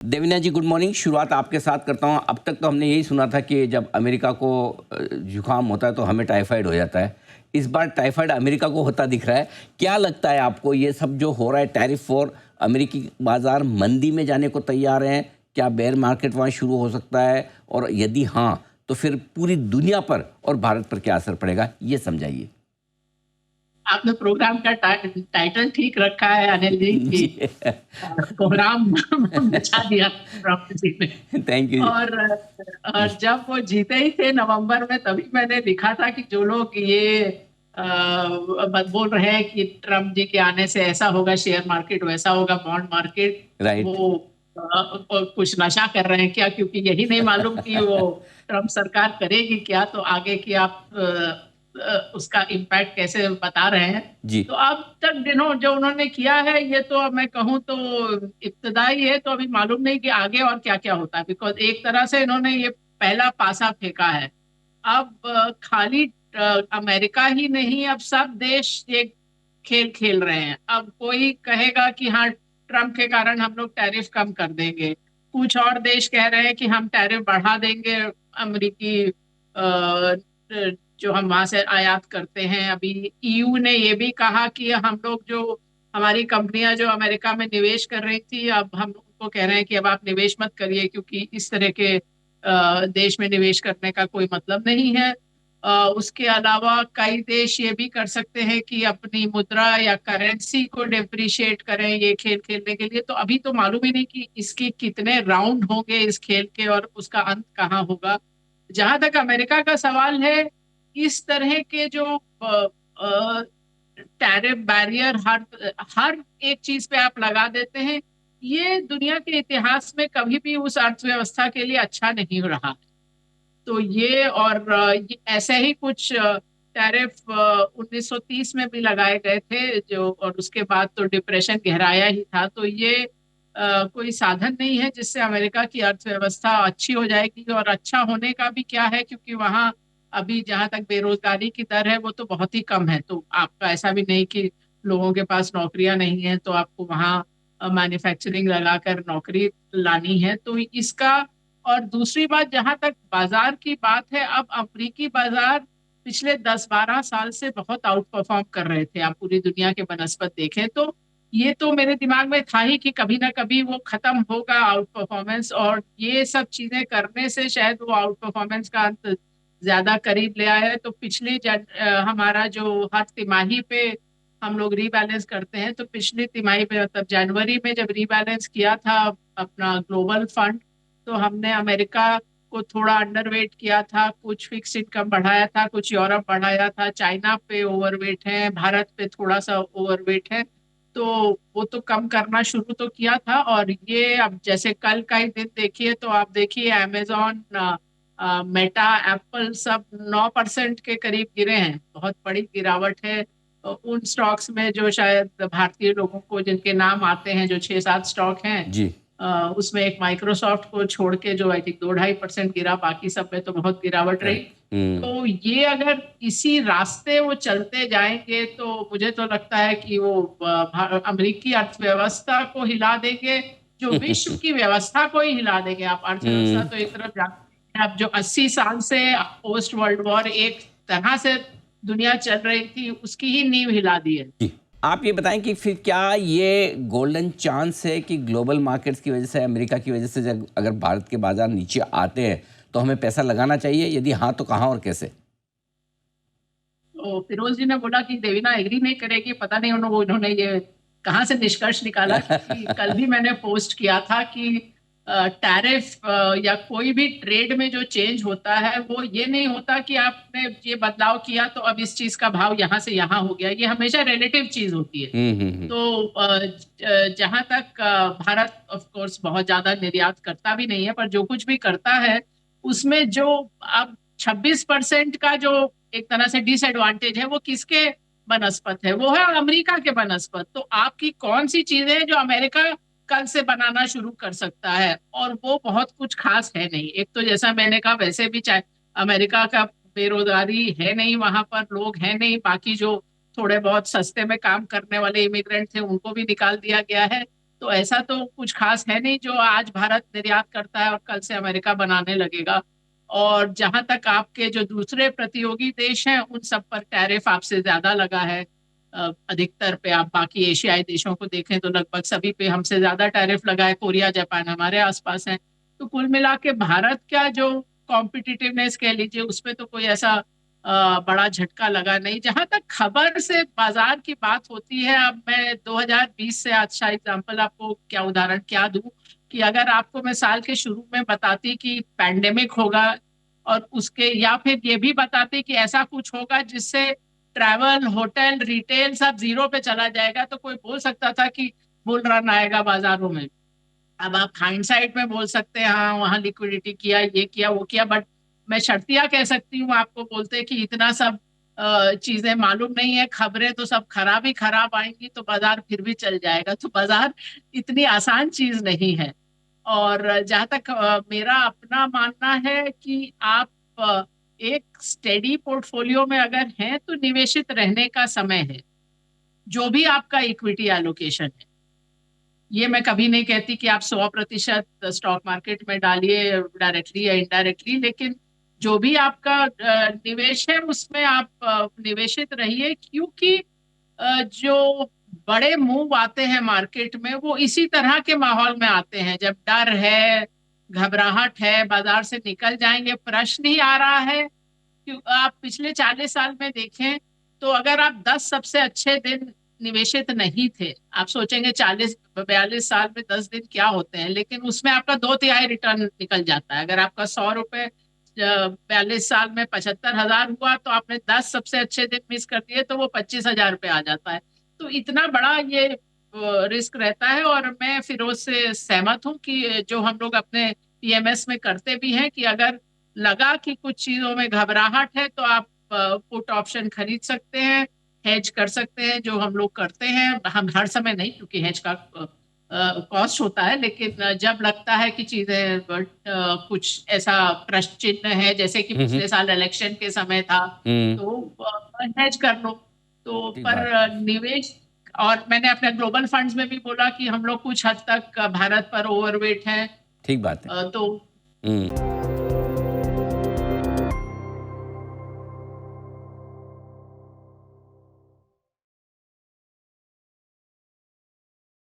देवीना जी, good morning. शुरुआत आपके साथ करता हूँ। अब तक तो हमने यही सुना था कि जब अमेरिका को जुकाम होता है तो हमें टाइफाइड हो जाता है। इस बार टाइफाइड अमेरिका को होता दिख रहा है। क्या लगता है आपको, ये सब जो हो रहा है टैरिफ वॉर, अमेरिकी बाजार मंदी में जाने को तैयार हैं? क्या बेयर मार्केट वहाँ शुरू हो सकता है? और यदि हाँ, तो फिर पूरी दुनिया पर और भारत पर क्या असर पड़ेगा, ये समझाइए। आपने प्रोग्राम का टाइटल ठीक रखा है अनिल जी की। जी। कोहराम मचा दिया ट्रम्प जी ने। Thank you. और जब वो जीते ही थे नवंबर में, तभी मैंने लिखा था कि जो लोग ये बोल रहे हैं कि ट्रम्प जी के आने से ऐसा होगा, शेयर मार्केट वैसा होगा, बॉन्ड मार्केट, राइट। वो कुछ नशा कर रहे हैं क्या, क्योंकि यही नहीं मालूम कि वो ट्रम्प सरकार करेगी क्या। तो आगे की आप उसका इम्पैक्ट कैसे बता रहे हैं। जी। तो अब तक दिनों जो उन्होंने किया है, ये तो अब मैं कहूँ तो इब्तदाई है। तो अभी मालूम नहीं कि आगे और क्या क्या होता है, बिकॉज एक तरह से इन्होंने ये पहला पासा फेंका है। अब खाली अमेरिका ही नहीं, अब सब देश ये खेल खेल रहे हैं। अब कोई कहेगा कि हाँ, ट्रम्प के कारण हम लोग टैरिफ कम कर देंगे। कुछ और देश कह रहे हैं कि हम टैरिफ बढ़ा देंगे। अमेरिकी जो हम वहां से आयात करते हैं। अभी ईयू ने ये भी कहा कि हम लोग जो हमारी कंपनियां जो अमेरिका में निवेश कर रही थी, अब हम उनको कह रहे हैं कि अब आप निवेश मत करिए, क्योंकि इस तरह के देश में निवेश करने का कोई मतलब नहीं है। उसके अलावा कई देश ये भी कर सकते हैं कि अपनी मुद्रा या करेंसी को डिप्रिशिएट करें, ये खेल खेलने के लिए। तो अभी तो मालूम ही नहीं कि इसके कितने राउंड होंगे इस खेल के, और उसका अंत कहाँ होगा। जहां तक अमेरिका का सवाल है, इस तरह के जो टैरिफ बैरियर हर हर एक चीज पे आप लगा देते हैं, ये दुनिया के इतिहास में कभी भी उस अर्थव्यवस्था के लिए अच्छा नहीं रहा। तो ये और ये ऐसे ही कुछ टैरिफ 1930 में भी लगाए गए थे, जो और उसके बाद तो डिप्रेशन गहराया ही था। तो ये कोई साधन नहीं है जिससे अमेरिका की अर्थव्यवस्था अच्छी हो जाएगी। और अच्छा होने का भी क्या है, क्योंकि वहाँ अभी जहाँ तक बेरोजगारी की दर है, वो तो बहुत ही कम है। तो आपका ऐसा भी नहीं कि लोगों के पास नौकरियां नहीं है, तो आपको वहाँ मैन्युफैक्चरिंग लगाकर नौकरी लानी है। तो इसका और दूसरी बात, जहां तक बाजार की बात है, अब अफ्रीकी बाजार पिछले 10-12 साल से बहुत आउट परफॉर्म कर रहे थे। आप पूरी दुनिया के बनस्पत देखें तो ये तो मेरे दिमाग में था ही कि कभी ना कभी वो खत्म होगा आउट परफॉर्मेंस। और ये सब चीजें करने से शायद वो आउट परफॉर्मेंस का अंत ज्यादा करीब ले आया है। तो हमारा जो हर तिमाही पे हम लोग रीबैलेंस करते हैं, तो पिछली तिमाही पे मतलब जनवरी में जब रीबैलेंस किया था अपना ग्लोबल फंड, तो हमने अमेरिका को थोड़ा अंडरवेट किया था, कुछ फिक्स इनकम बढ़ाया था, कुछ यूरोप बढ़ाया था, चाइना पे ओवरवेट है, भारत पे थोड़ा सा ओवरवेट है। तो वो तो कम करना शुरू तो किया था। और ये अब जैसे कल का ही दिन देखिए, तो आप देखिए अमेजोन, मेटा, एप्पल सब 9% के करीब गिरे हैं। बहुत बड़ी गिरावट है उन स्टॉक्स में जो शायद भारतीय लोगों को जिनके नाम आते हैं, जो 6-7 स्टॉक हैं। जी। उसमें एक माइक्रोसॉफ्ट को छोड़ के जो आई थिंक 2-2.5% गिरा, बाकी सब में तो बहुत गिरावट रही। राइट। हम्म। तो ये अगर इसी रास्ते वो चलते जाएंगे, तो मुझे तो लगता है कि वो अमेरिकी अर्थव्यवस्था को हिला देंगे, जो विश्व की व्यवस्था को ही हिला देंगे। आप अर्थव्यवस्था तो एक तरफ जाते हैं, अब जो 80 साल से पोस्ट वर्ल्ड वॉर एक तरह से दुनिया चल रही थी, उसकी ही नींव हिला दी है। जी। आप ये बताएं कि फिर क्या ये गोल्डन चांस है कि ग्लोबल मार्केट्स की वजह से, अमेरिका की वजह से जब अगर भारत के बाजार नीचे आते हैं तो हमें पैसा लगाना चाहिए? यदि हाँ, तो कहाँ और कैसे? तो फिरोज जी ने बोला कि देवीना एग्री नहीं करेगी, पता नहीं उन्होंने ये कहाँ से निष्कर्ष निकाला। क्योंकि कल भी मैंने पोस्ट किया था कि टैरिफ या कोई भी ट्रेड में जो चेंज होता है, वो ये नहीं होता कि आपने ये बदलाव किया तो अब इस चीज का भाव यहाँ से यहाँ हो गया। ये हमेशा रिलेटिव चीज होती है। हम्म। तो जहां तक भारत ऑफ कोर्स बहुत ज्यादा निर्यात करता भी नहीं है, पर जो कुछ भी करता है उसमें जो अब 26% का जो एक तरह से डिसएडवांटेज है, वो किसके बनस्पत है? वो है अमेरिका के बनस्पत। तो आपकी कौन सी चीजें हैं जो अमेरिका कल से बनाना शुरू कर सकता है? और वो बहुत कुछ खास है नहीं। एक तो जैसा मैंने कहा, वैसे भी चाहे अमेरिका का बेरोजगारी है नहीं, वहां पर लोग हैं नहीं। बाकी जो थोड़े बहुत सस्ते में काम करने वाले इमिग्रेंट थे, उनको भी निकाल दिया गया है। तो ऐसा तो कुछ खास है नहीं जो आज भारत निर्यात करता है और कल से अमेरिका बनाने लगेगा। और जहां तक आपके जो दूसरे प्रतियोगी देश हैं उन सब पर टैरिफ आपसे ज्यादा लगा है। अधिकतर पे आप बाकी एशियाई देशों को देखें तो लगभग सभी पे हमसे ज्यादा टैरिफ लगा है। कोरिया जापान हमारे आसपास है। तो कुल मिला के भारत का जो कॉम्पिटिटिवनेस कह लीजिए उसमें तो कोई ऐसा बड़ा झटका लगा नहीं। जहां तक खबर से बाजार की बात होती है, अब मैं 2020 से अच्छा एग्जांपल आपको क्या उदाहरण क्या दूं कि अगर आपको मैं साल के शुरू में बताती कि पैंडेमिक होगा और उसके या फिर ये भी बताती कि ऐसा कुछ होगा जिससे ट्रैवल होटल रिटेल सब जीरो पे चला जाएगा, तो कोई बोल सकता था कि बुल रन आएगा बाजारों में। अब आप हाइंडसाइट में बोल सकते हैं हाँ वहां लिक्विडिटी किया ये किया वो किया, बट मैं शर्तिया कह सकती हूँ आपको बोलते कि इतना सब चीजें मालूम नहीं है, खबरें तो सब खराब ही खराब आएंगी तो बाजार फिर भी चल जाएगा। तो बाजार इतनी आसान चीज नहीं है। और जहां तक मेरा अपना मानना है कि आप एक स्टेडी पोर्टफोलियो में अगर हैं तो निवेशित रहने का समय है, जो भी आपका इक्विटी एलोकेशन है। ये मैं कभी नहीं कहती कि आप 100% स्टॉक मार्केट में डालिए डायरेक्टली या इनडायरेक्टली, लेकिन जो भी आपका निवेश है उसमें आप निवेशित रहिए, क्योंकि जो बड़े मूव आते हैं मार्केट में वो इसी तरह के माहौल में आते हैं जब डर है, घबराहट है, बाजार से निकल जाएंगे प्रश्न ही आ रहा है। आप पिछले 40 साल में देखें तो अगर आप 10 सबसे अच्छे दिन निवेशित नहीं थे, आप सोचेंगे 40 42 साल में 10 दिन क्या होते हैं, लेकिन उसमें आपका 2/3 रिटर्न निकल जाता है। अगर आपका 100 रुपए 42 साल में 75,000 हुआ तो आपने 10 सबसे अच्छे दिन मिस कर दिए तो वो 25,000 रुपये आ जाता है। तो इतना बड़ा ये रिस्क रहता है। और मैं फिरोज से सहमत हूँ कि जो हम लोग अपने पीएमएस में करते भी हैं कि अगर लगा कि कुछ चीजों में घबराहट है तो आप पुट ऑप्शन खरीद सकते हैं, हेज कर सकते हैं, जो हम लोग करते हैं। हम हर समय नहीं, क्योंकि हेज का कॉस्ट होता है, लेकिन जब लगता है कि चीजें कुछ ऐसा प्रश्न चिन्ह है जैसे कि हम्म। पिछले साल इलेक्शन के समय था हम्म। तो हेज कर लो। तो ठीक पर बात है। निवेश, और मैंने अपने ग्लोबल फंड्स में भी बोला कि हम लोग कुछ हद तक भारत पर ओवरवेट हैं। ठीक बात है। तो हम्म।